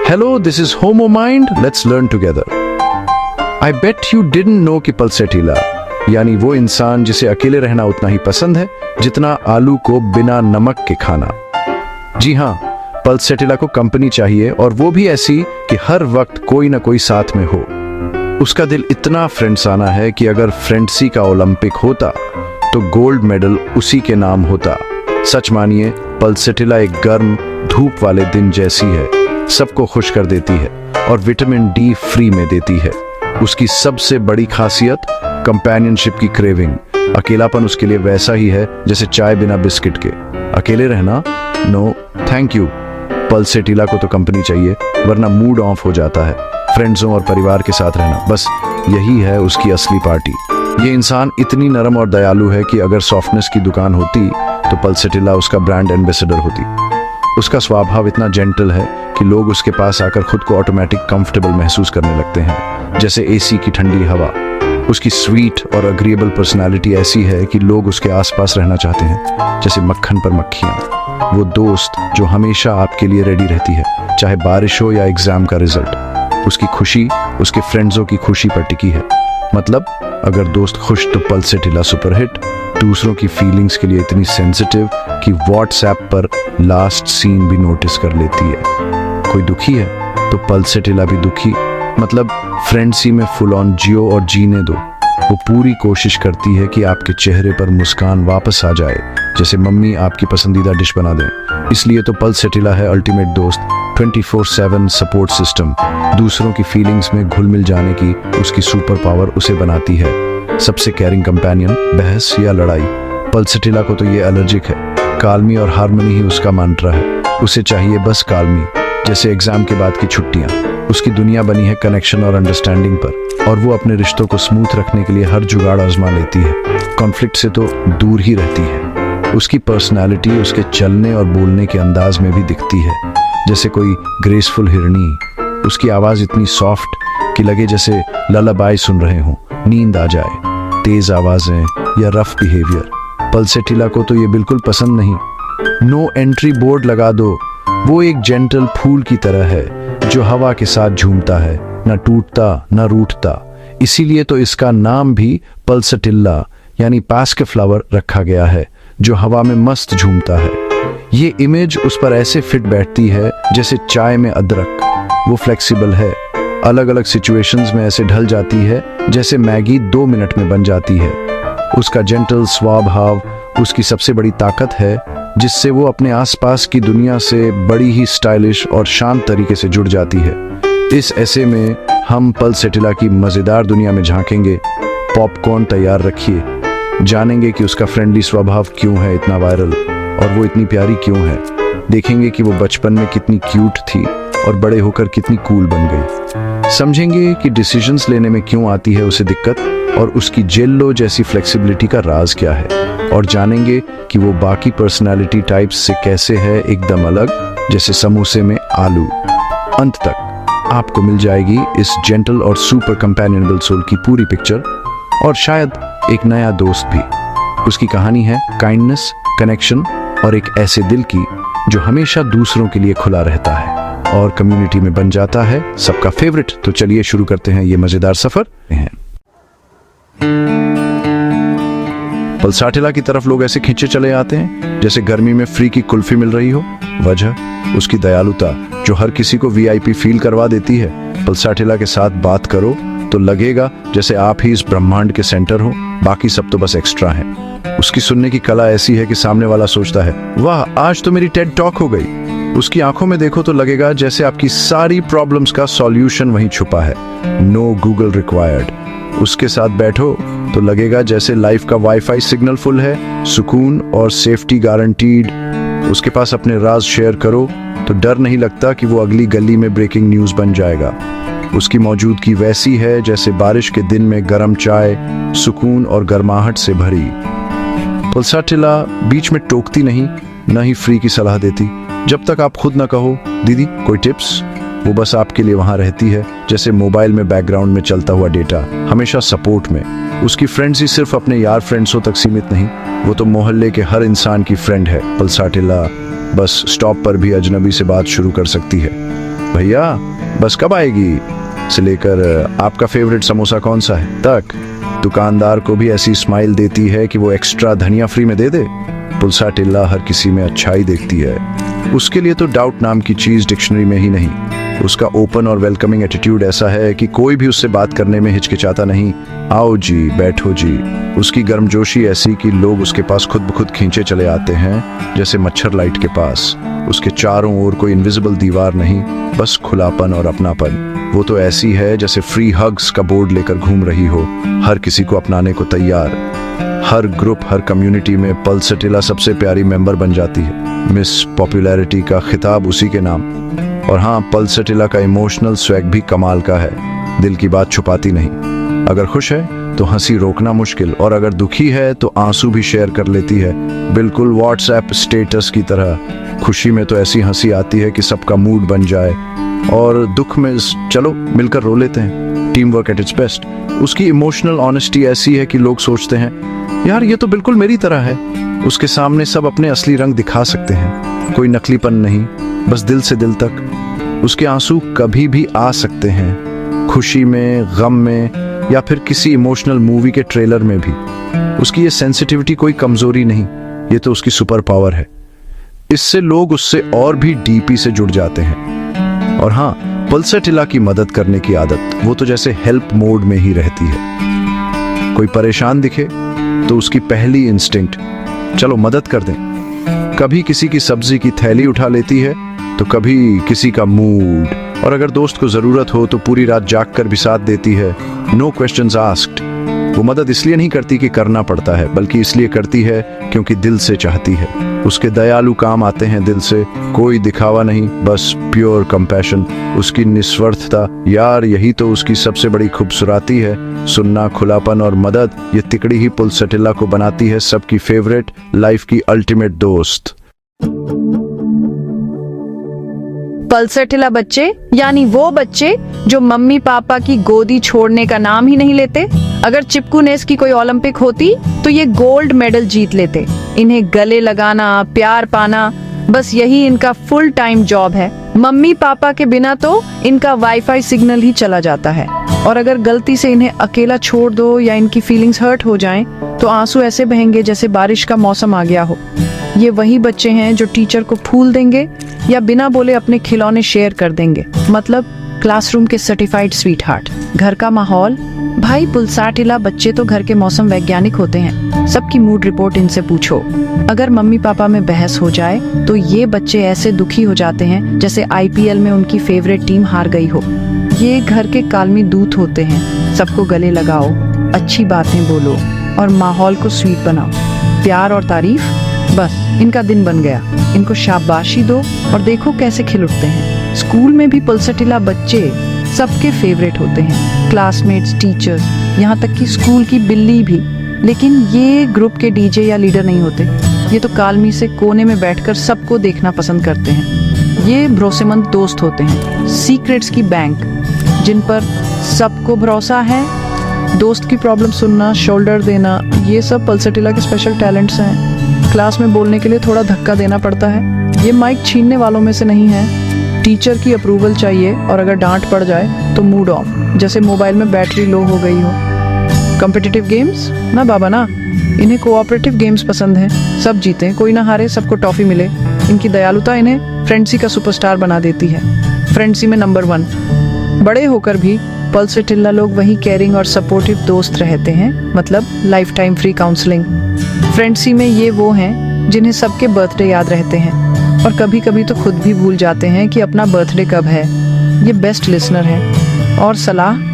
Hello, this is Homo Mind. Let's learn together. I bet you didn't know कि pulsatilla यानी वो इंसान जिसे अकेले रहना उतना ही पसंद है जितना आलू को बिना नमक के खाना। जी हाँ, पल्सेटिला को कंपनी चाहिए और वो भी ऐसी कि हर वक्त कोई ना कोई साथ में हो। उसका दिल इतना फ्रेंड्साना है कि अगर फ्रेंडसी का ओलंपिक होता तो गोल्ड मेडल उसी के नाम होता। सच मानिए, पल्सेटिला एक गर्म धूप वाले दिन जैसी है, सबको खुश कर देती है और विटामिन डी फ्री में देती है। उसकी सबसे बड़ी खासियत कंपेनियनशिप की क्रेविंग। अकेलापन उसके लिए वैसा ही है जैसे चाय बिना बिस्किट के। अकेले रहना, नो थैंक यू। पल्सेटिला को तो कंपनी चाहिए, वरना मूड ऑफ हो जाता है। फ्रेंड्सों और परिवार के साथ रहना, बस यही है उसकी असली पार्टी। ये इंसान इतनी नरम और दयालु है कि अगर सॉफ्टनेस की दुकान होती तो पल्सेटिला उसका ब्रांड एम्बेसडर होती। उसका स्वभाव इतना जेंटल है कि लोग उसके पास आकर खुद को ऑटोमेटिक कंफर्टेबल महसूस करने लगते हैं, जैसे एसी की ठंडी हवा। उसकी स्वीट और अग्रीएबल पर्सनालिटी ऐसी है कि लोग उसके आसपास रहना चाहते हैं, जैसे मक्खन पर मक्खियाँ। वो दोस्त जो हमेशा आपके लिए रेडी रहती है, चाहे बारिश हो या एग्जाम का रिजल्ट। उसकी खुशी उसके फ्रेंड्सों की खुशी पर टिकी है। मतलब अगर दोस्त खुश तो पल्सेटिला सुपरहिट। दूसरों की फीलिंग्स के लिए इतनी सेंसिटिव कि व्हाट्सएप पर लास्ट सीन भी नोटिस कर लेती है। कोई दुखी है तो पल्सेटिला भी दुखी। मतलब फ्रेंडसी में फुल ऑन जियो और जीने दो। वो पूरी कोशिश करती है कि आपके चेहरे पर मुस्कान वापस आ जाए, जैसे मम्मी आपकी पसंदीदा डिश बना दें। इसलिए तो पल्सेटिला है अल्टीमेट दोस्त, 24/7 सपोर्ट सिस्टम। दूसरों की फीलिंग्स में घुल मिल जाने की उसकी सुपर पावर उसे बनाती है सबसे केयरिंग कंपेनियन। बहस या लड़ाई, पल्सेटिला को तो ये एलर्जिक है। काल्मी और हार्मनी ही उसका मंत्र है। उसे चाहिए बस काल्मी, जैसे एग्जाम के बाद की छुट्टियां। उसकी दुनिया बनी है कनेक्शन और अंडरस्टैंडिंग पर, और वो अपने रिश्तों को स्मूथ रखने के लिए हर जुगाड़ आजमा लेती है। कॉन्फ्लिक्ट से तो दूर ही रहती है। उसकी पर्सनालिटी उसके चलने और बोलने के अंदाज में भी दिखती है, जैसे कोई ग्रेसफुल हिरनी। उसकी आवाज इतनी सॉफ्ट कि लगे जैसे ललाबाई सुन रहे हों, नींद आ जाए। तेज आवाजें या रफ बिहेवियर, पल्सेटिला को तो ये बिल्कुल पसंद नहीं। नो एंट्री बोर्ड लगा दो। वो एक जेंटल फूल की तरह है जो हवा के साथ झूमता है, न टूटता न रूठता। इसीलिए तो इसका नाम भी पल्सेटिला यानी पास के फ्लावर रखा गया है, जो हवा में मस्त झूमता है। ये इमेज उस पर ऐसे फिट बैठती है जैसे चाय में अदरक। वो फ्लेक्सिबल है, अलग अलग सिचुएशंस में ऐसे ढल जाती है जैसे मैगी 2 मिनट में बन जाती है। उसका जेंटल स्वभाव उसकी सबसे बड़ी ताकत है, जिससे वो अपने आसपास की दुनिया से बड़ी ही स्टाइलिश और शांत तरीके से जुड़ जाती है। इस ऐसे में हम पल्सेटिला की मज़ेदार दुनिया में झांकेंगे। पॉपकॉर्न तैयार रखिए, जानेंगे कि उसका फ्रेंडली स्वभाव क्यों है इतना वायरल और वो इतनी प्यारी क्यों है। देखेंगे कि वो बचपन में कितनी क्यूट थी और बड़े होकर कितनी कूल बन गई। समझेंगे कि डिसीजंस लेने में क्यों आती है उसे दिक्कत और उसकी जेल्लो जैसी फ्लेक्सिबिलिटी का राज क्या है, और जानेंगे कि वो बाकी पर्सनालिटी टाइप्स से कैसे है एकदम अलग, जैसे समोसे में आलू। अंत तक आपको मिल जाएगी इस जेंटल और सुपर कंपेनियनेबल सोल की पूरी पिक्चर, और शायद एक नया दोस्त भी। उसकी कहानी है काइंडनेस, कनेक्शन और एक ऐसे दिल की जो हमेशा दूसरों के लिए खुला रहता है और कम्युनिटी में बन जाता है सबका फेवरेट। तो चलिए शुरू करते हैं ये मजेदार सफर। पल्सेटिला की तरफ लोग ऐसे खींचे चले आते हैं जैसे गर्मी में फ्री की कुल्फी मिल रही हो। वजह उसकी दयालुता जो हर किसी को वीआईपी फील करवा देती है। पल्सेटिला के साथ बात करो तो लगेगा जैसे आप ही इस ब्रह्मांड के सेंटर हो, बाकी सब तो बस एक्स्ट्रा हैं। उसकी सुनने की कला ऐसी है कि सामने वाला सोचता है, वाह आज तो मेरी टेड टॉक हो गई। उसकी आंखों में देखो तो लगेगा जैसे आपकी सारी प्रॉब्लम्स का सॉल्यूशन वहीं छुपा है। No Google required. उसके साथ बैठो तो लगेगा जैसे लाइफ का वाईफाई सिग्नल फुल है, सुकून और सेफ्टी गारंटीड। उसके पास अपने राज शेयर करो तो डर नहीं लगता कि वो अगली गली में ब्रेकिंग न्यूज बन जाएगा। उसकी मौजूदगी वैसी है जैसे बारिश के दिन में गर्म चाय, सुकून और गर्माहट से भरी। पल्सेटिला बीच में टोकती नहीं, न ही फ्री की सलाह देती। जब तक आप खुद ना कहो दीदी कोई टिप्स, वो बस आपके लिए वहां रहती है जैसे मोबाइल में बैकग्राउंड में चलता हुआ डेटा, हमेशा सपोर्ट में। उसकी फ्रेंड्स ही सिर्फ अपने यार फ्रेंड्सों तक सीमित नहीं, वो तो मोहल्ले के हर इंसान की फ्रेंड है। पल्सेटिला बस स्टॉप पर भी अजनबी से बात शुरू कर सकती है। भैया बस कब आएगी से लेकर आपका फेवरेट समोसा कौन सा है तक दुकानदार को भी ऐसी स्माइल देती है कि वो एक्स्ट्रा धनिया फ्री में दे दे। पुलसाटिल्ला हर किसी में अच्छाई देखती है। उसके लिए तो डाउट नाम की चीज डिक्शनरी में ही नहीं। उसका ओपन और वेलकमिंग एटीट्यूड ऐसा है कि कोई भी उससे बात करने में हिचकिचाता नहीं। आओ जी, बैठो जी। उसकी गर्मजोशी ऐसी कि लोग उसके पास खुद ब खुद खींचे चले आते हैं, जैसे मच्छर लाइट के पास। उसके चारों ओर कोई इनविजिबल दीवार नहीं, बस खुलापन और अपनापन। वो तो ऐसी है जैसे फ्री हग्स का बोर्ड लेकर घूम रही हो, हर किसी को अपनाने को तैयार। हर ग्रुप, हर कम्युनिटी में पल्सटिला सबसे प्यारी मेंबर बन जाती है। मिस पॉपुलैरिटी का खिताब उसी के नाम। और हाँ, पल्सटिला का इमोशनल स्वैग भी कमाल का है। दिल की बात छुपाती नहीं। अगर खुश है तो हंसी रोकना मुश्किल, और अगर दुखी है तो आंसू भी शेयर कर लेती है, बिल्कुल व्हाट्सएप स्टेटस की तरह। खुशी में तो ऐसी हंसी आती है कि सबका मूड बन जाए, और दुख में चलो मिलकर रो लेते हैं। Team work at its best. उसकी इमोशनल ऑनेस्टी ऐसी है कि लोग सोचते हैं यार ये तो बिल्कुल मेरी तरह है। उसके सामने सब अपने असली रंग दिखा सकते हैं, कोई नकलीपन नहीं, बस दिल से दिल तक। उसके आंसू कभी भी आ सकते हैं, खुशी में, गम में, या फिर किसी इमोशनल मूवी के ट्रेलर में भी। उसकी ये सेंसिटिविटी कोई कमजोरी नहीं, ये तो उसकी सुपर पावर है। इससे लोग उससे और भी डीपी से जुड़ जाते हैं। और हाँ, पल्सटिला की मदद करने की आदत, वो तो जैसे हेल्प मोड में ही रहती है। कोई परेशान दिखे तो उसकी पहली इंस्टिंक्ट चलो मदद कर दें। कभी किसी की सब्जी की थैली उठा लेती है, तो कभी किसी का मूड, और अगर दोस्त को जरूरत हो तो पूरी रात जाग कर भी साथ देती है। No questions asked. वो मदद इसलिए नहीं करती कि करना पड़ता है, बल्कि इसलिए करती है क्योंकि दिल से चाहती है। उसके दयालु काम आते हैं दिल से, कोई दिखावा नहीं, बस प्योर कंपैशन। उसकी निस्वार्थता, यार यही तो उसकी सबसे बड़ी खूबसूरती है। सुनना, खुलापन और मदद, ये तिकड़ी ही पल्सटिला को बनाती है सबकी फेवरेट, लाइफ की अल्टीमेट दोस्त। पल्सटिला बच्चे यानी वो बच्चे जो मम्मी पापा की गोदी छोड़ने का नाम ही नहीं लेते। अगर चिपकू नेस की कोई ओलंपिक होती तो ये गोल्ड मेडल जीत लेते। इन्हें गले लगाना, प्यार पाना, बस यही इनका फुल टाइम जॉब है। मम्मी पापा के बिना तो इनका वाईफाई सिग्नल ही चला जाता है। और अगर गलती से इन्हें अकेला छोड़ दो या इनकी फीलिंग्स हर्ट हो जाएं, तो आंसू ऐसे बहेंगे जैसे बारिश का मौसम आ गया हो। ये वही बच्चे हैं जो टीचर को फूल देंगे या बिना बोले अपने खिलौने शेयर कर देंगे, मतलब क्लासरूम के सर्टिफाइड स्वीटहार्ट। घर का माहौल, भाई पल्सटिला बच्चे तो घर के मौसम वैज्ञानिक होते हैं। सबकी मूड रिपोर्ट इनसे पूछो। अगर मम्मी पापा में बहस हो जाए तो ये बच्चे ऐसे दुखी हो जाते हैं जैसे आईपीएल में उनकी फेवरेट टीम हार गई हो। ये घर के कालमी दूत होते हैं। सबको गले लगाओ, अच्छी बातें बोलो और माहौल को स्वीट बनाओ। प्यार और तारीफ, बस इनका दिन बन गया। इनको शाबाशी दो और देखो कैसे खिल उठते हैं। स्कूल में भी पल्सटिला बच्चे सबके फेवरेट होते हैं, क्लासमेट्स, टीचर्स, यहाँ तक कि स्कूल की बिल्ली भी। लेकिन ये ग्रुप के डीजे या लीडर नहीं होते। ये तो कालमी से कोने में बैठकर सबको देखना पसंद करते हैं। ये भरोसेमंद दोस्त होते हैं, सीक्रेट्स की बैंक, जिन पर सबको भरोसा है। दोस्त की प्रॉब्लम सुनना, शोल्डर देना, ये सब पल्सटिला के स्पेशल टैलेंट्स हैं। क्लास में बोलने के लिए थोड़ा धक्का देना पड़ता है। ये माइक छीनने वालों में से नहीं है। टीचर की अप्रूवल चाहिए, और अगर डांट पड़ जाए तो मूड ऑफ, जैसे मोबाइल में बैटरी लो हो गई हो। कॉम्पिटिटिव गेम्स ना बाबा ना, इन्हें कोऑपरेटिव गेम्स पसंद है। सब जीते, कोई ना हारे, सबको टॉफी मिले। इनकी दयालुता इन्हें फ्रेंडसी का सुपरस्टार बना देती है। फ्रेंडसी में नंबर 1। बड़े होकर भी पल्सटिला लोग वही केयरिंग और सपोर्टिव दोस्त रहते हैं, मतलब लाइफ टाइम फ्री काउंसलिंग। फ्रेंडसी में ये वो हैं जिन्हें सबके बर्थडे याद रहते हैं, और कभी कभी तो खुद भी भूल जाते हैं कि अपना बर्थडे कब है। ये बेस्ट लिसनर है। और सलाह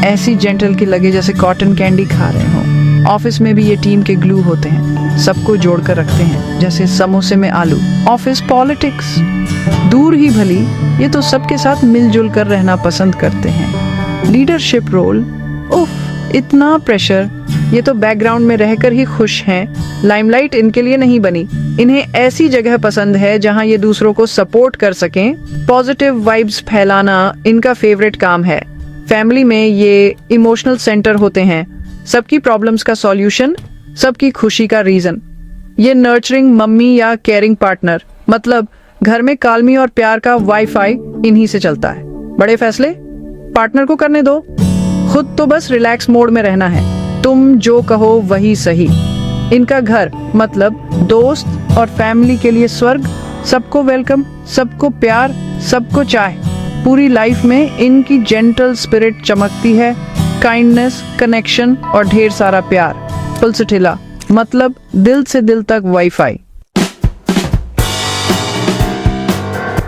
ऐसी जेंटल की लगे जैसे कॉटन कैंडी खा रहे हो। ऑफिस में भी ये टीम के ग्लू होते हैं, सबको जोड़कर रखते हैं जैसे समोसे में आलू। ऑफिस पॉलिटिक्स दूर ही भली, ये तो सबके साथ मिलजुल कर रहना पसंद करते हैं। लीडरशिप रोल, उफ इतना प्रेशर। ये तो बैकग्राउंड में रहकर ही खुश हैं। लाइमलाइट इनके लिए नहीं बनी। इन्हें ऐसी जगह पसंद है जहां ये दूसरों को सपोर्ट कर सकें। पॉजिटिव वाइब्स फैलाना इनका फेवरेट काम है। फैमिली में ये इमोशनल सेंटर होते हैं, सबकी प्रॉब्लम्स का सॉल्यूशन, सबकी खुशी का रीजन। ये नर्चरिंग मम्मी या केयरिंग पार्टनर, मतलब घर में कालमी और प्यार का वाईफाई इन्हीं से चलता है। बड़े फैसले पार्टनर को करने दो, खुद तो बस रिलैक्स मोड में रहना है। तुम जो कहो वही सही। इनका घर मतलब दोस्त और फैमिली के लिए स्वर्ग, सबको वेलकम, सबको प्यार, सबको चाय। पूरी लाइफ में इनकी जेंटल स्पिरिट चमकती है, काइंडनेस, कनेक्शन और ढेर सारा प्यार। पल्सटीला मतलब दिल से दिल तक वाईफाई।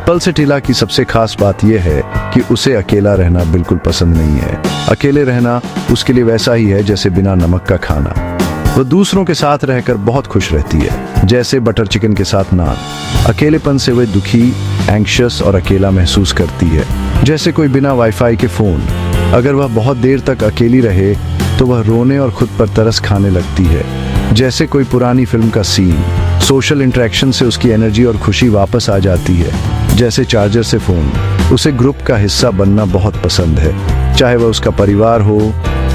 पल्सटीला की सबसे खास बात यह है कि उसे अकेला रहना बिल्कुल पसंद नहीं है। अकेले रहना उसके लिए वैसा ही है जैसे बिना नमक का खाना। वो दूसरों के साथ रहकर बहुत खुश रहती है, जैसे बटर चिकन के साथ नान। अकेलेपन से वह दुखी, एंग्शियस और अकेला महसूस करती है, जैसे कोई बिना वाईफाई के फोन। अगर वह बहुत देर तक अकेली रहे तो वह रोने और खुद पर तरस खाने लगती है, जैसे कोई पुरानी फिल्म का सीन। सोशल इंटरेक्शन से उसकी एनर्जी और खुशी वापस आ जाती है, जैसे चार्जर से फोन। उसे ग्रुप का हिस्सा बनना बहुत पसंद है, चाहे वह उसका परिवार हो,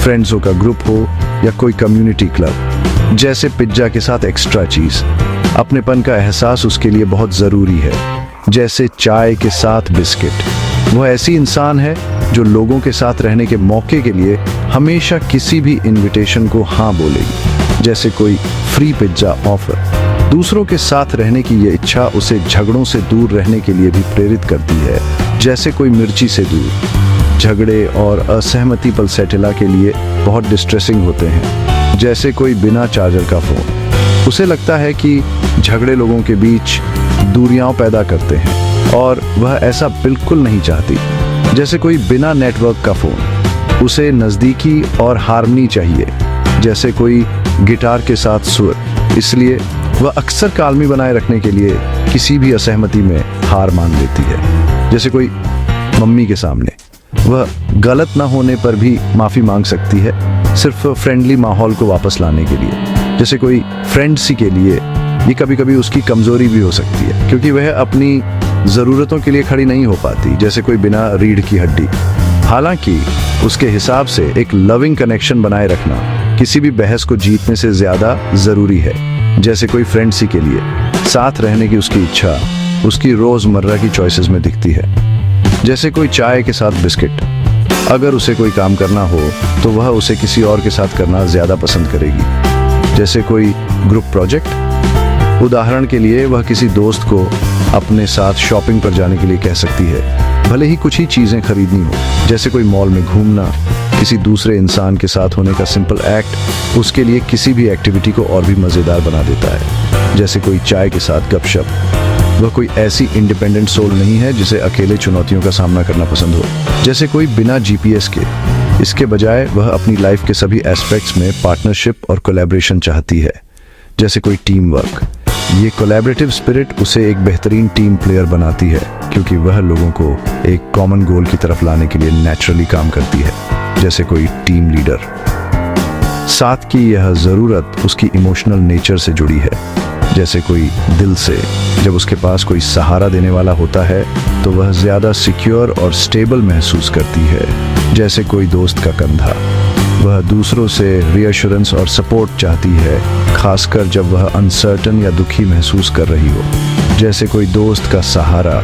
फ्रेंड्सों का ग्रुप हो या कोई कम्युनिटी क्लब। जैसे पिज्जा के साथ एक्स्ट्रा चीज। अपनेपन का एहसास उसके लिए बहुत जरूरी है, जैसे चाय के साथ बिस्किट। वह ऐसी इंसान है जो लोगों के साथ रहने के मौके के लिए हमेशा किसी भी इनविटेशन को हाँ बोलेगी, जैसे कोई फ्री पिज्जा ऑफर। दूसरों के साथ रहने की ये इच्छा उसे झगड़ों से दूर रहने के लिए भी प्रेरित करती है, जैसे कोई मिर्ची से दूर। झगड़े और असहमति पल्सटीला के लिए बहुत डिस्ट्रेसिंग होते हैं, जैसे कोई बिना चार्जर का फोन। उसे लगता है कि झगड़े लोगों के बीच दूरियां पैदा करते हैं और वह ऐसा बिल्कुल नहीं चाहती। जैसे कोई बिना नेटवर्क का फोन। उसे नज़दीकी और हार्मनी चाहिए, जैसे कोई गिटार के साथ सुर। इसलिए वह अक्सर कालमी बनाए रखने के लिए किसी भी असहमति में हार मान लेती है। जैसे कोई मम्मी के सामने वह गलत ना होने पर भी माफ़ी मांग सकती है, सिर्फ फ्रेंडली माहौल को वापस लाने के लिए। जैसे कोई फ्रेंडसी के लिए ये कभी कभी उसकी कमज़ोरी भी हो सकती है, क्योंकि वह अपनी ज़रूरतों के लिए खड़ी नहीं हो पाती, जैसे कोई बिना रीढ़ की हड्डी। हालांकि उसके हिसाब से एक लविंग कनेक्शन बनाए रखना किसी भी बहस को जीतने से ज़्यादा ज़रूरी है। जैसे कोई फ्रेंडसी के लिए साथ रहने की उसकी इच्छा उसकी रोज़मर्रा की चॉइसेस में दिखती है, जैसे कोई चाय के साथ बिस्किट। अगर उसे कोई काम करना हो तो वह उसे किसी और के साथ करना ज़्यादा पसंद करेगी, जैसे कोई ग्रुप प्रोजेक्ट। उदाहरण के लिए वह किसी दोस्त को अपने साथ शॉपिंग पर जाने के लिए कह सकती है, भले ही कुछ ही चीज़ें खरीदनी हो। जैसे कोई मॉल में घूमना किसी दूसरे इंसान के साथ होने का सिंपल एक्ट उसके लिए किसी भी एक्टिविटी को और भी मज़ेदार बना देता है। जैसे कोई चाय के साथ गपशप। वह कोई ऐसी इंडिपेंडेंट सोल नहीं है जिसे अकेले चुनौतियों का सामना करना पसंद हो, जैसे कोई बिना जीपीएस के। इसके बजाय वह अपनी लाइफ के सभी एस्पेक्ट्स में पार्टनरशिप और कोलैबोरेशन चाहती है, जैसे कोई टीम वर्क। ये कोलैबोरेटिव स्पिरिट उसे एक बेहतरीन टीम प्लेयर बनाती है, क्योंकि वह लोगों को एक कॉमन गोल की तरफ लाने के लिए नेचुरली काम करती है, जैसे कोई टीम लीडर। साथ की यह ज़रूरत उसकी इमोशनल नेचर से जुड़ी है, जैसे कोई दिल से। जब उसके पास कोई सहारा देने वाला होता है तो वह ज़्यादा सिक्योर और स्टेबल महसूस करती है, जैसे कोई दोस्त का कंधा। वह दूसरों से रीअश्योरेंस और सपोर्ट चाहती है, खासकर जब वह अनसर्टन या दुखी महसूस कर रही हो, जैसे कोई दोस्त का सहारा।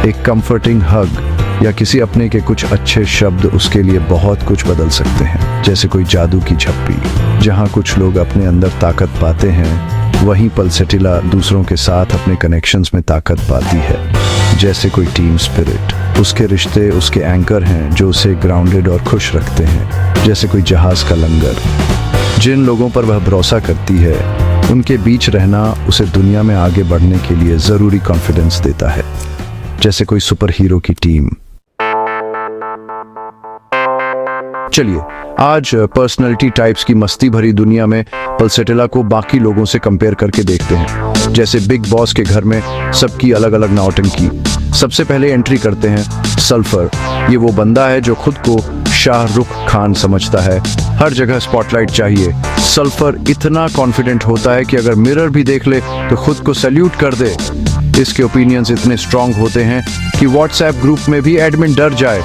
एक कंफर्टिंग हग या किसी अपने के कुछ अच्छे शब्द उसके लिए बहुत कुछ बदल सकते हैं, जैसे कोई जादू की झप्पी। जहाँ कुछ लोग अपने अंदर ताकत पाते हैं, वहीं पल्सटीला दूसरों के साथ अपने कनेक्शंस में ताकत पाती है, जैसे कोई टीम स्पिरिट। उसके रिश्ते उसके एंकर हैं जो उसे ग्राउंडेड और खुश रखते हैं, जैसे कोई जहाज का लंगर। जिन लोगों पर वह भरोसा करती है उनके बीच रहना उसे दुनिया में आगे बढ़ने के लिए ज़रूरी कॉन्फिडेंस देता है, जैसे कोई सुपर हीरो की टीम। चलिए आज पर्सनैलिटी टाइप्स की मस्ती भरी दुनिया में पल्सटीला को बाकी लोगों से कंपेयर करके देखते हैं। जैसे बिग बॉस के घर में सबकी अलग अलग नौटंकी। सबसे पहले एंट्री करते हैं सल्फर। ये वो बंदा है जो खुद को शाहरुख खान समझता है, हर जगह स्पॉटलाइट चाहिए। सल्फर इतना कॉन्फिडेंट होता है कि अगर मिरर भी देख ले तो खुद को सैल्यूट कर दे। इसके ओपिनियंस इतने स्ट्रांग होते हैं कि व्हाट्सएप ग्रुप में भी एडमिन डर जाए।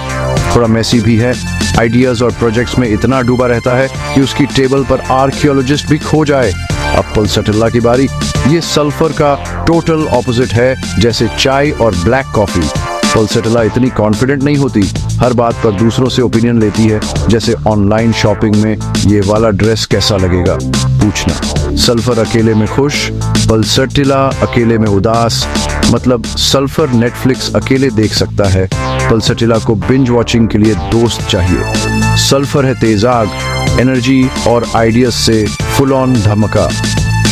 थोड़ा मैसी भी है, आइडियाज और प्रोजेक्ट्स में इतना डूबा रहता है कि उसकी टेबल पर आर्कियोलॉजिस्ट भी खो जाए। अब पल्सटिला की बारी। ये सल्फर का टोटल ऑपोजिट है, जैसे चाय और ब्लैक कॉफी। पल्सटिला इतनी कॉन्फिडेंट नहीं होती, हर बात पर दूसरों से ओपिनियन लेती है, जैसे ऑनलाइन शॉपिंग में ये वाला ड्रेस कैसा लगेगा पूछना। सल्फर अकेले में खुश, पल्सटिला अकेले में उदास। मतलब सल्फर नेटफ्लिक्स अकेले देख सकता है, पल्सटिला को बिंज वॉचिंग के लिए दोस्त चाहिए। सल्फर है तेजाग, एनर्जी और आइडियाज से फुल ऑन धमका।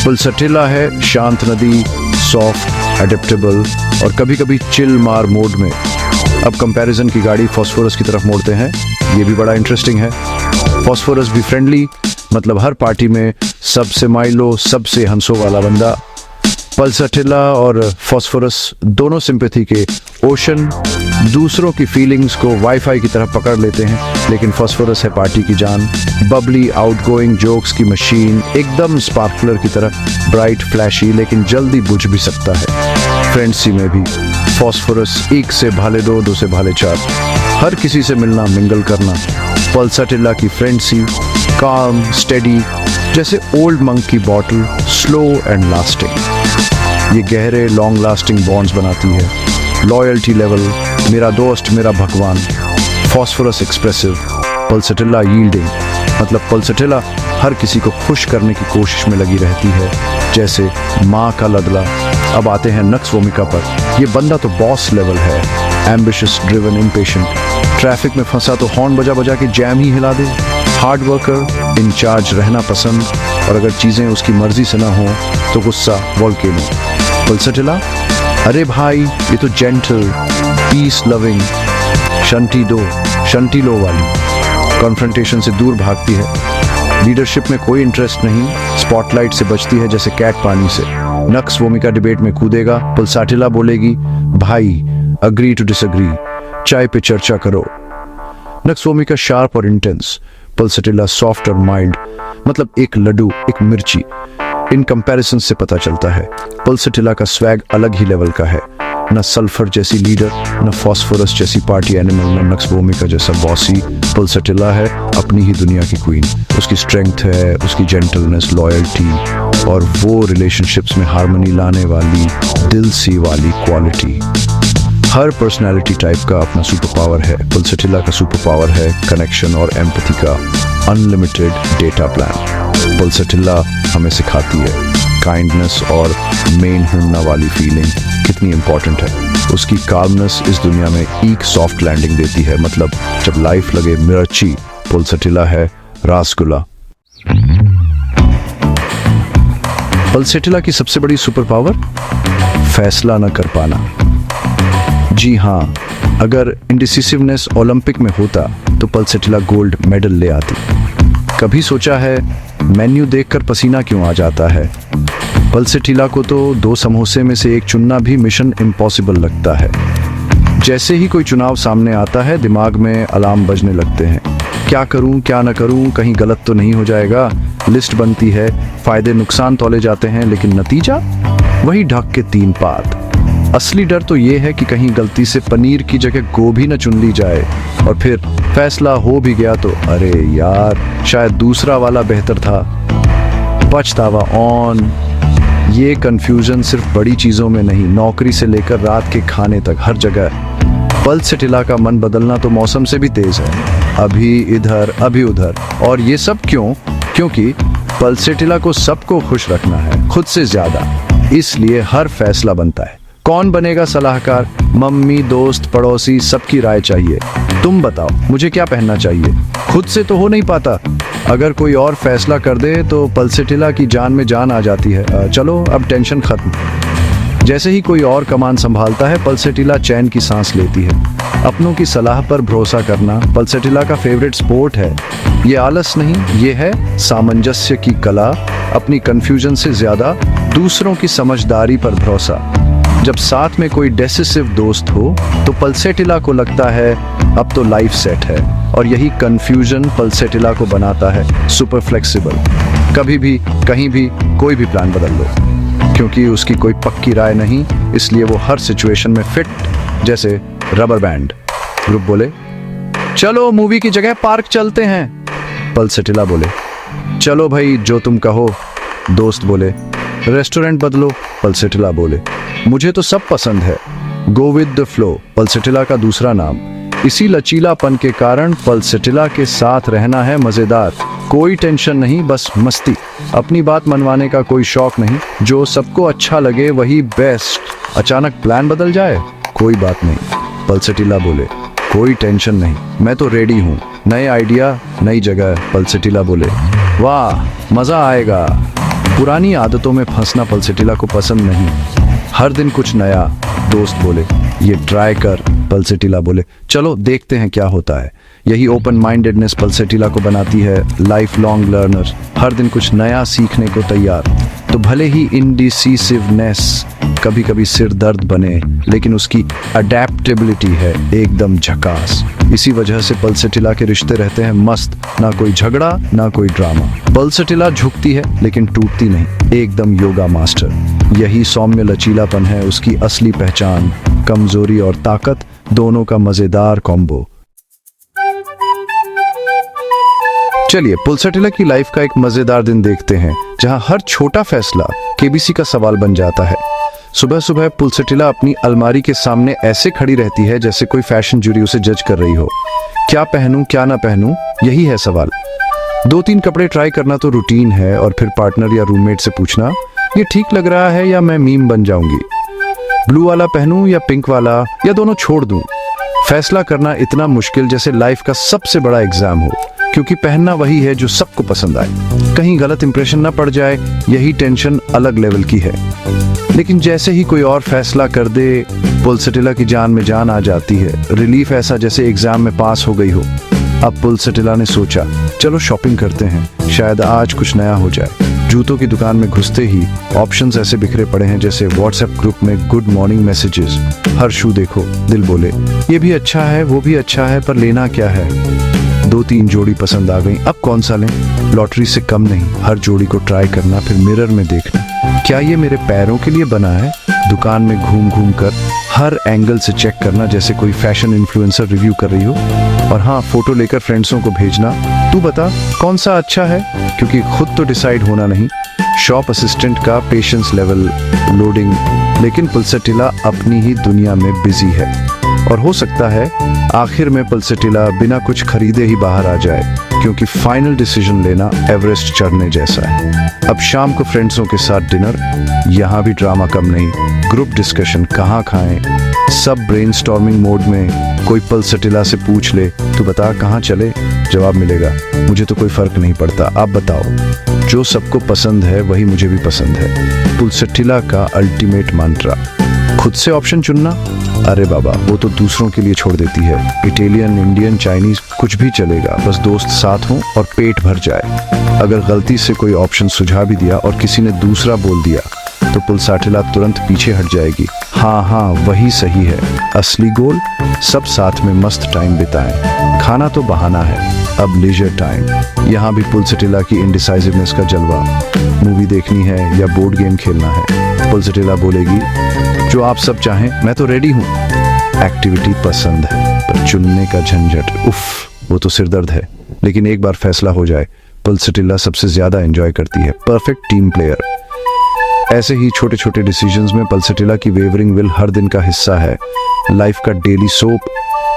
पल्सटिला है शांत नदी, सॉफ्ट, एडेप्टेबल और कभी कभी चिल मार मोड में। अब कंपैरिजन की गाड़ी फास्फोरस की तरफ मोड़ते हैं, ये भी बड़ा इंटरेस्टिंग है। फास्फोरस भी फ्रेंडली, मतलब हर पार्टी में सबसे माइलो, सबसे हंसो वाला बंदा। पल्सटिला और फास्फोरस दोनों सिंपैथी के ओशन, दूसरों की फीलिंग्स को वाईफाई की तरह पकड़ लेते हैं। लेकिन फास्फोरस है पार्टी की जान, बबली, आउटगोइंग, जोक्स की मशीन, एकदम स्पार्कलर की तरह, ब्राइट, फ्लैशी, लेकिन जल्दी बुझ भी सकता है। फ्रेंडसी में भी फास्फोरस एक से भाले दो, दो से भाले चार, हर किसी से मिलना, मिंगल करना। पल्सटिला की फ्रेंडसी काम, स्टेडी, जैसे ओल्ड मंक की बॉटल, स्लो एंड लास्टिंग। ये गहरे लॉन्ग लास्टिंग बॉन्ड्स बनाती है। लॉयल्टी लेवल, मेरा दोस्त मेरा भगवान। फास्फोरस एक्सप्रेसिव, पल्सटिला यील्डिंग, मतलब पल्सटिला हर किसी को खुश करने की कोशिश में लगी रहती है, जैसे माँ का लदला। अब आते हैं नक्स वोमिका पर। ये बंदा तो बॉस लेवल है, एम्बिशियस, ड्रिवन, इम्पेशेंट। ट्रैफिक में फंसा तो हॉर्न बजा बजा के जैम ही हिला दे। हार्ड वर्कर, इंचार्ज रहना पसंद, और अगर चीजें उसकी मर्जी से ना हो तो गुस्सा, वोल्केनो। पल्सटिला, अरे भाई ये तो जेंटल, पीस लविंग, शंटी लो वाली। कॉन्फ्रंटेशन से दूर भागती है, लीडरशिप में कोई इंटरेस्ट नहीं, स्पॉटलाइट से बचती है जैसे कैट पानी से। नक्स वोमिका डिबेट में कूदेगा, पल्सटिला बोलेगी भाई अग्री टू डिसएग्री, चाय पे चर्चा करो। नक्स वोमिका शार्प और इंटेंस, पल्सटिला सॉफ्ट और माइल्ड, मतलब एक लड्डू, एक मिर्ची। इन कंपैरिजन से पता चलता है पल्सटिला का स्वैग अलग ही लेवल का है। न सल्फर जैसी लीडर, न फास्फोरस जैसी पार्टी एनिमल, न नक्स वोमिका जैसा बॉसी। पल्सटिला है अपनी ही दुनिया की क्वीन। उसकी स्ट्रेंथ है, उसकी जेंटलनेस, लॉयल्टी और वो रिलेशनशिप्स में हार्मनी लाने वाली दिल सी वाली क्वालिटी। हर पर्सनालिटी टाइप का अपना सुपर पावर है। पल्सटिला का सुपर पावर है कनेक्शन और एम्पैथी का अनलिमिटेड डेटा प्लान। पल्सटिला हमें सिखाती है काइंडनेस और मेन होना वाली फीलिंग कितनी इंपॉर्टेंट है। उसकी काल्मनेस इस दुनिया में एक सॉफ्ट लैंडिंग देती है, मतलब जब लाइफ लगे मिर्ची, पल्सटिला है रासगुल्ला। पल्सटिला की सबसे बड़ी सुपर पावर, फैसला न कर पाना। जी हाँ, अगर इंडिसिसिवनेस ओलंपिक में होता तो पल्सटिला गोल्ड मेडल ले आती। कभी सोचा है मेन्यू देखकर पसीना क्यों आ जाता है? पल्सटिला को तो 2 समोसे में से एक चुनना भी मिशन इम्पॉसिबल लगता है। जैसे ही कोई चुनाव सामने आता है, दिमाग में अलार्म बजने लगते हैं। क्या करूं, क्या न करूं, कहीं गलत तो नहीं हो जाएगा। लिस्ट बनती है, फायदे नुकसान तौले जाते हैं, लेकिन नतीजा वही ढक के 3 पात। असली डर तो ये है कि कहीं गलती से पनीर की जगह गोभी न चुन ली जाए, और फिर फैसला हो भी गया तो अरे यार शायद दूसरा वाला बेहतर था। पछतावा ऑन। ये कंफ्यूजन सिर्फ बड़ी चीजों में नहीं, नौकरी से लेकर रात के खाने तक हर जगह। पल्सटिला का मन बदलना तो मौसम से भी तेज है, अभी इधर अभी उधर। और ये सब क्यों? क्योंकि पल्सटिला को सबको खुश रखना है, खुद से ज्यादा। इसलिए हर फैसला बनता है। कौन बनेगा सलाहकार? मम्मी, दोस्त, पड़ोसी, सबकी राय चाहिए। तुम बताओ मुझे क्या पहनना चाहिए? खुद से तो हो नहीं पाता। अगर कोई और फैसला कर दे तो पल्सटिला की जान में जान आ जाती है। चलो अब टेंशन खत्म। जैसे ही कोई और कमान संभालता है, पल्सटिला चैन की सांस लेती है। अपनों की सलाह पर भरोसा करना पल्सटिला का फेवरेट स्पोर्ट है। ये आलस नहीं, ये है सामंजस्य की कला। अपनी कंफ्यूजन से ज्यादा दूसरों की समझदारी पर भरोसा। जब साथ में कोई डिसिसिव दोस्त हो तो पल्सटिला को लगता है अब तो लाइफ सेट है। और यही कंफ्यूजन पल्सटिला को बनाता है सुपर फ्लेक्सिबल। कभी भी, कहीं भी, कोई भी प्लान बदल लो। क्योंकि उसकी कोई पक्की राय नहीं, इसलिए वो हर सिचुएशन में फिट, जैसे रबर बैंड। ग्रुप बोले चलो मूवी की जगह पार्क चलते हैं। पल्सटिला बोले चलो भाई जो तुम कहो। दोस्त बोले रेस्टोरेंट बदलो, पल्सेटिला बोले मुझे तो सब पसंद है, go with the flow, pulsatilla का दूसरा नाम। इसी लचीलापन के कारण पल्सेटिला के साथ रहना है मजेदार, कोई टेंशन नहीं, बस मस्ती, अपनी बात मनवाने का कोई शौक नहीं, जो सबको अच्छा लगे वही बेस्ट। अचानक प्लान बदल जाए, कोई बात नहीं, पल्सेटिला बोले कोई टेंशन नहीं, मैं तो रेडी हूँ, नए आइडिया नई जगह, पल्सेटिला बोले वाह मजा आएगा। पुरानी आदतों में फंसना पल्सेटिला को पसंद नहीं, हर दिन कुछ नया। दोस्त बोले ये ट्राई कर, पल्सेटिला बोले चलो देखते हैं क्या होता है। यही ओपन माइंडेडनेस पल्सेटिला को बनाती है लाइफ लॉन्ग लर्नर, हर दिन कुछ नया सीखने को तैयार। तो भले ही इंडिसिसिवनेस कभी कभी सिर दर्द बने, लेकिन उसकी अडेप्टेबिलिटी है एकदम झकास। इसी वजह से पल्सेटिला के रिश्ते रहते हैं मस्त, ना कोई झगड़ा ना कोई ड्रामा। पल्सेटिला झुकती है लेकिन टूटती नहीं, एकदम योगा मास्टर। यही सौम्य लचीलापन है उसकी असली पहचान, कमजोरी और ताकत दोनों का मजेदार कॉम्बो। चलिए पल्सेटिला की लाइफ का एक मजेदार दिन देखते हैं, जहां हर छोटा फैसला केबीसी का सवाल बन जाता है। सुबह सुबह पल्सेटिला अपनी अलमारी के सामने ऐसे खड़ी रहती है जैसे कोई फैशन जूरी उसे जज कर रही हो। क्या पहनूं क्या ना पहनूं, यही है सवाल। 2-3 कपड़े ट्राई करना तो रूटीन है, और फिर पार्टनर या रूममेट से पूछना ये ठीक लग रहा है या मैं मीम बन जाऊंगी, ब्लू वाला पहनूं या पिंक वाला, या दोनों छोड़ दूं। फैसला करना इतना मुश्किल जैसे लाइफ का सबसे बड़ा एग्जाम हो, क्योंकि पहनना वही है जो सबको पसंद आए, कहीं गलत इंप्रेशन ना पड़ जाए, यही टेंशन अलग लेवल की है। लेकिन जैसे ही कोई और फैसला कर दे, पल्सेटिला की जान में जान आ जाती है। रिलीफ ऐसा जैसे एग्जाम में पास हो गई हो। अब पल्सेटिला ने सोचा चलो शॉपिंग करते हैं, शायद आज कुछ नया हो जाए। जूतों की दुकान में घुसते ही ऑप्शंस ऐसे बिखरे पड़े हैं जैसे व्हाट्सएप ग्रुप में गुड मॉर्निंग मैसेजेस। हर शू देखो, दिल बोले ये भी अच्छा है वो भी अच्छा है, पर लेना क्या है। 2-3 जोड़ी पसंद आ गई, अब कौन सा लें। लॉटरी से कम नहीं, हर जोड़ी को ट्राई करना, फिर मिरर में देखना क्या ये मेरे पैरों के लिए बना है। दुकान में घूम घूम कर हर एंगल से चेक करना जैसे कोई फैशन इन्फ्लुएंसर रिव्यू कर रही हो। और हाँ, फोटो लेकर फ्रेंड्सों को भेजना, तू बता कौन सा अच्छा है, क्योंकि खुद तो डिसाइड होना नहीं। शॉप असिस्टेंट का पेशेंस लेवल लोडिंग। लेकिन पल्सेटिला अपनी ही दुनिया में बिजी है, और हो सकता है आखिर में पल्सेटिला बिना कुछ खरीदे ही बाहर आ जाए, क्योंकि फाइनल डिसीजन लेना एवरेस्ट चढ़ने जैसा है। अब शाम को फ्रेंड्सों के साथ डिनर, यहाँ भी ड्रामा कम नहीं, ग्रुप डिस्कशन कहाँ खाएं, सब ब्रेनस्टॉर्मिंग मोड में। कोई पल्सेटिला से पूछ ले तू बता कहाँ चले, जवाब मिलेगा मुझे तो कोई फर्क नहीं पड़ता, आप बताओ। जो सबको पसंद है वही मुझे भी पसंद है, पल्सेटिला का अल्टीमेट मंत्रा। खुद से ऑप्शन चुनना, अरे बाबा वो तो दूसरों के लिए छोड़ देती है। इटालियन, इंडियन, चाइनीज कुछ भी चलेगा, बस दोस्त साथ हों और पेट भर जाए। अगर गलती से कोई ऑप्शन सुझा भी दिया और किसी ने दूसरा बोल दिया तो पल्सेटिला तुरंत पीछे हट जाएगी। हाँ वही सही है, असली गोल सब साथ में मस्त टाइम बिताएं। खाना तो बहाना है, अब लीजर टाइम। यहाँ भी पल्सेटिला की इंडिसाइसिवनेस का जलवा। मूवी देखनी है या बोर्ड गेम खेलना है, पल्सेटिला बोलेगी जो आप सब चाहें, मैं तो रेडी हूँ। एक्टिविटी पसंद है पर चुनने का झंझट, उफ वो तो सिरदर्द है। लेकिन एक बार फैसला हो जाए, पल्सेटिला सबसे ज्यादा एंजॉय करती है, परफेक्ट टीम प्लेयर। ऐसे ही छोटे छोटे डिसीजंस में पल्सेटिला की वेवरिंग विल हर दिन का हिस्सा है, लाइफ का डेली सोप।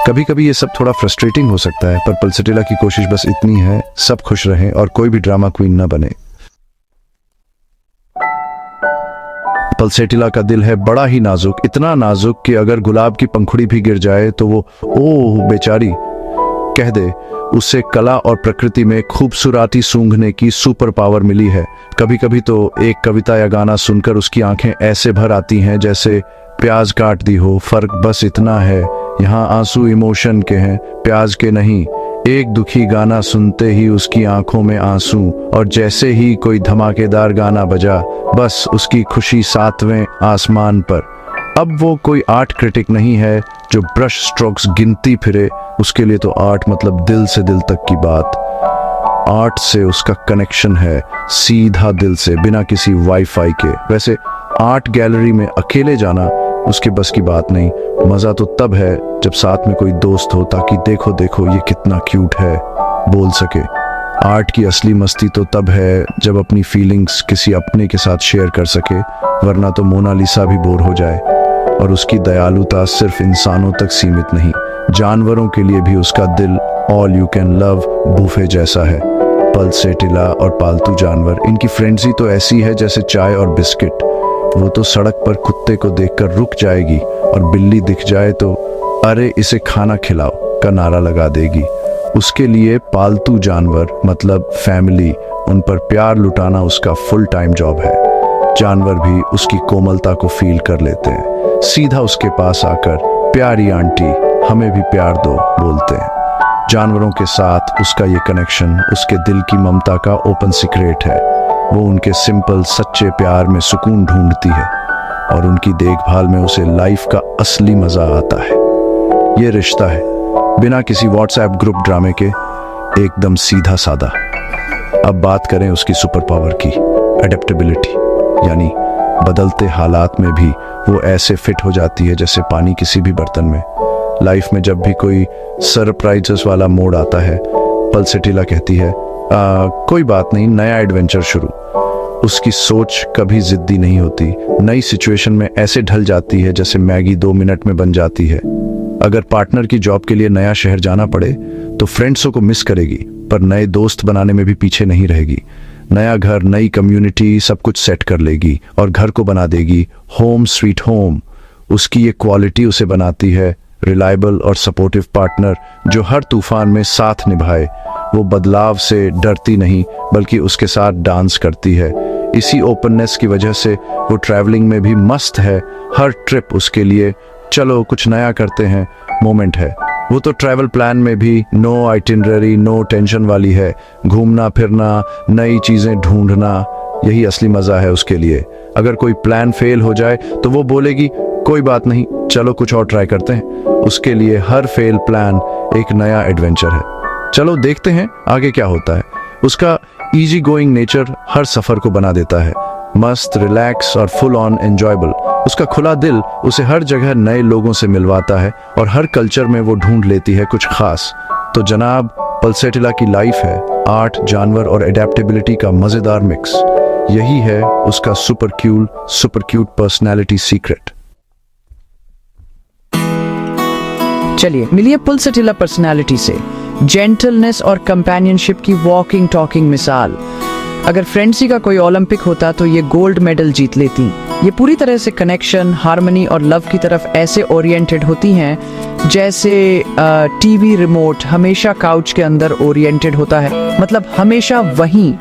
कभी कभी ये सब थोड़ा फ्रस्ट्रेटिंग हो सकता है, पर पल्सेटिला की कोशिश बस इतनी है, सब खुश रहें और कोई भी ड्रामा क्वीन ना बने। पल्सेटिला का दिल है बड़ा ही नाजुक, इतना नाजुक कि अगर गुलाब की पंखुड़ी भी गिर जाए तो वो ओह बेचारी कह दे। उससे कला और प्रकृति में खूबसूरती सूंघने की सुपर पावर मिली है। कभी कभी तो एक कविता या गाना सुनकर उसकी आंखें ऐसे भर आती हैं जैसे प्याज काट दी हो। फर्क बस इतना है, यहाँ आंसू इमोशन के हैं, प्याज के नहीं। एक दुखी गाना सुनते ही उसकी आंखों में आंसू, और जैसे ही कोई धमाकेदार गाना बजा बस उसकी खुशी 7वें आसमान पर। अब वो कोई आर्ट क्रिटिक नहीं है जो ब्रश स्ट्रोक्स गिनती फिरे, उसके लिए तो आर्ट मतलब दिल से दिल तक की बात। आर्ट से उसका कनेक्शन है सीधा दिल से, बिना किसी वाईफाई के। वैसे आर्ट गैलरी में अकेले जाना उसके बस की बात नहीं, मजा तो तब है जब साथ में कोई दोस्त हो, ताकि देखो देखो ये कितना क्यूट है बोल सके। आर्ट की असली मस्ती तो तब है जब अपनी फीलिंग्स किसी अपने के साथ शेयर कर सके, वरना तो मोनालिसा भी बोर हो जाए। और उसकी दयालुता सिर्फ इंसानों तक सीमित नहीं, जानवरों के लिए भी उसका दिल all you can love buffet जैसा है। पल्सेटिला और पालतू जानवर, इनकी फ्रेंडजी तो ऐसी है जैसे चाय और बिस्किट। वो तो सड़क पर कुत्ते को देखकर रुक जाएगी और बिल्ली दिख जाए तो अरे इसे खाना खिलाओ का नारा लगा देगी। उसके लिए पालतू जानवर मतलब फैमिली, उन पर प्यार लुटाना उसका फुल टाइम जॉब है। जानवर भी उसकी कोमलता को फील कर लेते हैं, सीधा उसके पास आकर प्यारी आंटी हमें भी प्यार दो बोलते हैं। जानवरों के साथ उसका ये कनेक्शन उसके दिल की ममता का ओपन सीक्रेट है। वो उनके सिंपल सच्चे प्यार में सुकून ढूंढती है और उनकी देखभाल में उसे लाइफ का असली मजा आता है। ये रिश्ता है बिना किसी व्हाट्सएप ग्रुप ड्रामे के, एकदम सीधा सादा। अब बात करें उसकी सुपर पावर की, अडेप्टेबिलिटी, यानी बदलते हालात में भी वो ऐसे फिट हो जाती है जैसे पानी किसी भी बर्तन में। लाइफ में जब भी कोई सरप्राइजेस वाला मोड आता है, पल्सेटिला कहती है कोई बात नहीं, नया एडवेंचर शुरू। उसकी सोच कभी जिद्दी नहीं होती, नई सिचुएशन में ऐसे ढल जाती है जैसे मैगी 2 मिनट में बन जाती है। अगर पार्टनर की जॉब के लिए नया शहर जाना पड़े तो फ्रेंड्सों को मिस करेगी, पर नए दोस्त बनाने में भी पीछे नहीं रहेगी। नया घर, नई कम्युनिटी, सब कुछ सेट कर लेगी और घर को बना देगी होम स्वीट होम। उसकी ये क्वालिटी उसे बनाती है रिलायबल और सपोर्टिव पार्टनर जो हर तूफान में साथ निभाए। वो बदलाव से डरती नहीं बल्कि उसके साथ डांस करती है। इसी ओपननेस की वजह से वो ट्रैवलिंग में भी मस्त है। हर ट्रिप उसके लिए चलो कुछ नया करते हैं मोमेंट है। वो तो ट्रैवल प्लान में भी नो आइटिनरी नो टेंशन वाली है। घूमना फिरना, नई चीजें ढूंढना, यही असली मजा है उसके लिए। अगर कोई प्लान फेल हो जाए तो वो बोलेगी कोई बात नहीं, चलो कुछ और ट्राई करते हैं। उसके लिए हर फेल प्लान एक नया एडवेंचर है। चलो देखते हैं आगे क्या होता है। उसका इजी गोइंग नेचर हर सफर को बना देता है मस्त, रिलैक्स और फुल ऑन एंजॉयबल। उसका खुला दिल उसे हर जगह नए लोगों से मिलवाता है और हर कल्चर में वो ढूंढ लेती है कुछ खास। तो जनाब, पल्सेटिला की लाइफ है आर्ट, जानवर और एडेप्टेबिलिटी का मजेदार मिक्स। यही है उसका सुपर क्यूट पर्सनैलिटी सीक्रेट। चलिए मिलिए पल्सेटिला पर्सनालिटी से। जेंटलनेस और कंपेनियनशिप की वॉकिंग टॉकिंग मिसाल। अगर फ्रेंडसी का कोई ओलंपिक होता तो ये गोल्ड मेडल जीत लेती। ये पूरी तरह से कनेक्शन, हार्मनी और लव की तरफ ऐसे ओरिएंटेड होती हैं जैसे टीवी रिमोट हमेशा काउच के अंदर ओरिएंटेड होता है, मतलब हमेशा वहीं।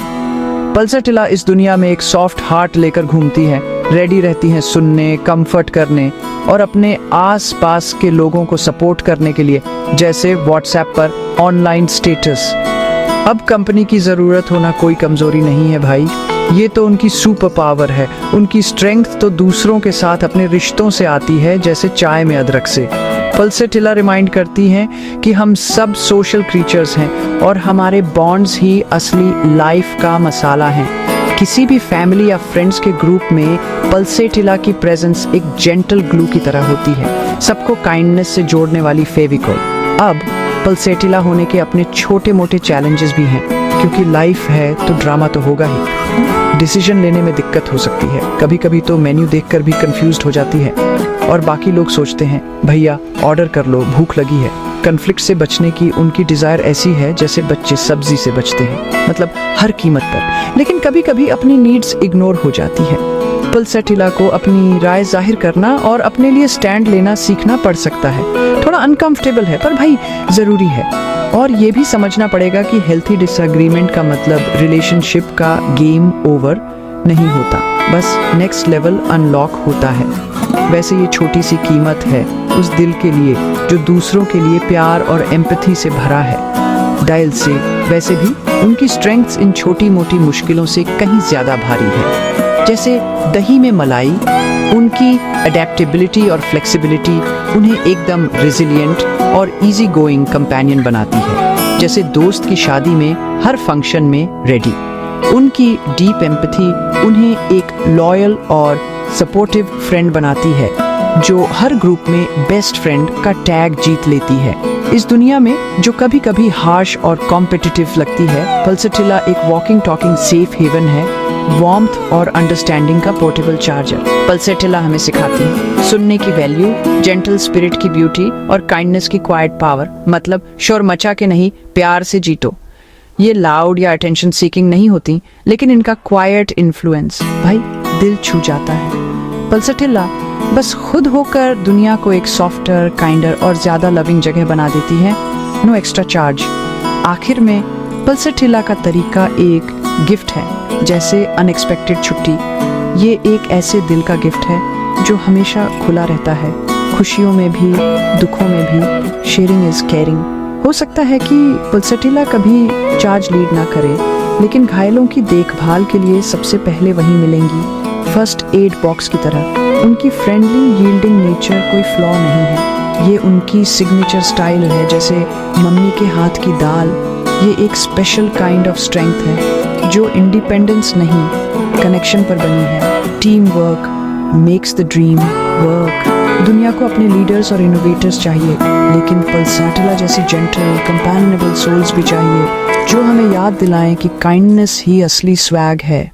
पल्सेटिला इस दुनिया में एक सॉफ्ट हार्ट लेकर घूमती है, रेडी रहती हैं सुनने, कंफर्ट करने और अपने आस पास के लोगों को सपोर्ट करने के लिए, जैसे व्हाट्सएप पर ऑनलाइन स्टेटस। अब कंपनी की ज़रूरत होना कोई कमज़ोरी नहीं है भाई, ये तो उनकी सुपर पावर है। उनकी स्ट्रेंथ तो दूसरों के साथ अपने रिश्तों से आती है, जैसे चाय में अदरक से। पल्सेटिला रिमाइंड करती हैं कि हम सब सोशल क्रीचर्स हैं और हमारे बॉन्ड्स ही असली लाइफ का मसाला हैं। किसी भी फैमिली या फ्रेंड्स के ग्रुप में पल्सेटिला की प्रेजेंस एक जेंटल ग्लू की तरह होती है, सबको काइंडनेस से जोड़ने वाली फेविकोल। अब पल्सेटिला होने के अपने छोटे मोटे चैलेंजेस भी हैं, क्योंकि लाइफ है तो ड्रामा तो होगा ही। डिसीजन लेने में दिक्कत हो सकती है, कभी कभी तो मेन्यू देखकर भी कंफ्यूज्ड हो जाती है और बाकी लोग सोचते हैं भैया ऑर्डर कर लो, भूख लगी है। कन्फ्लिक्ट से बचने की उनकी डिज़ायर ऐसी है जैसे बच्चे सब्जी से बचते हैं, मतलब हर कीमत पर। लेकिन कभी कभी अपनी नीड्स इग्नोर हो जाती है। पल्सेटिला को अपनी राय जाहिर करना और अपने लिए स्टैंड लेना सीखना पड़ सकता है। थोड़ा अनकंफर्टेबल है पर भाई ज़रूरी है। और ये भी समझना पड़ेगा कि हेल्थी डिसएग्रीमेंट का मतलब रिलेशनशिप का गेम ओवर नहीं होता, बस नेक्स्ट लेवल अनलॉक होता है। वैसे ये छोटी सी कीमत है उस दिल के लिए जो दूसरों के लिए प्यार और एम्पैथी से भरा है। डायल से वैसे भी उनकी स्ट्रेंथ्स इन छोटी मोटी मुश्किलों से कहीं ज़्यादा भारी है। जैसे दही में मलाई, उनकी अडेप्टेबिलिटी और फ्लेक्सिबिलिटी उन्हें एकदम रिजिलियंट और इजी गोइंग कंपेनियन बनाती है। जैसे दोस्त की शादी में हर फंक्शन में रेडी। उनकी डीप एम्पैथी उन्हें एक लॉयल और सपोर्टिव फ्रेंड बनाती है, जो हर ग्रुप में बेस्ट फ्रेंड का टैग जीत लेती है। इस दुनिया में जो कभी कभी हार्श और कॉम्पिटिटिव लगती है, पल्सटिला एक वॉकिंग टॉकिंग सेफ हेवन है, वार्मथ और अंडरस्टैंडिंग का पोर्टेबल चार्जर। पल्सटिला हमें सिखाती है सुनने की वैल्यू, जेंटल स्पिरिट की ब्यूटी और काइंडनेस की क्वाइट पावर। मतलब शोर मचा के नहीं, प्यार से जीतो। ये लाउड या अटेंशन सीकिंग नहीं होती, लेकिन इनका क्वाइट इन्फ्लुएंस भाई दिल छू जाता है। पल्सटिला बस खुद होकर दुनिया को एक सॉफ्टर, काइंडर और ज्यादा लविंग जगह बना देती है। No extra charge. आखिर में पल्सटिला का तरीका एक गिफ्ट है, जैसे अनएक्सपेक्टेड छुट्टी। ये एक ऐसे दिल का गिफ्ट है जो हमेशा खुला रहता है, खुशियों में भी, दुखों में भी। Sharing is caring. हो सकता है कि पल्सटिला कभी चार्ज लीड ना करे, लेकिन घायलों की देखभाल के लिए सबसे पहले वहीं मिलेंगी, फर्स्ट एड बॉक्स की तरह। उनकी फ्रेंडली यील्डिंग नेचर कोई फ्लॉ नहीं है, ये उनकी सिग्नेचर स्टाइल है, जैसे मम्मी के हाथ की दाल। ये एक स्पेशल काइंड ऑफ स्ट्रेंथ है जो इंडिपेंडेंस नहीं, कनेक्शन पर बनी है। Team work makes the dream work. दुनिया को अपने लीडर्स और इनोवेटर्स चाहिए, लेकिन पल्सटिला जैसी जेंटल, कंपैनियनेबल सोल्स भी चाहिए, जो हमें याद दिलाएं कि काइंडनेस ही असली स्वैग है।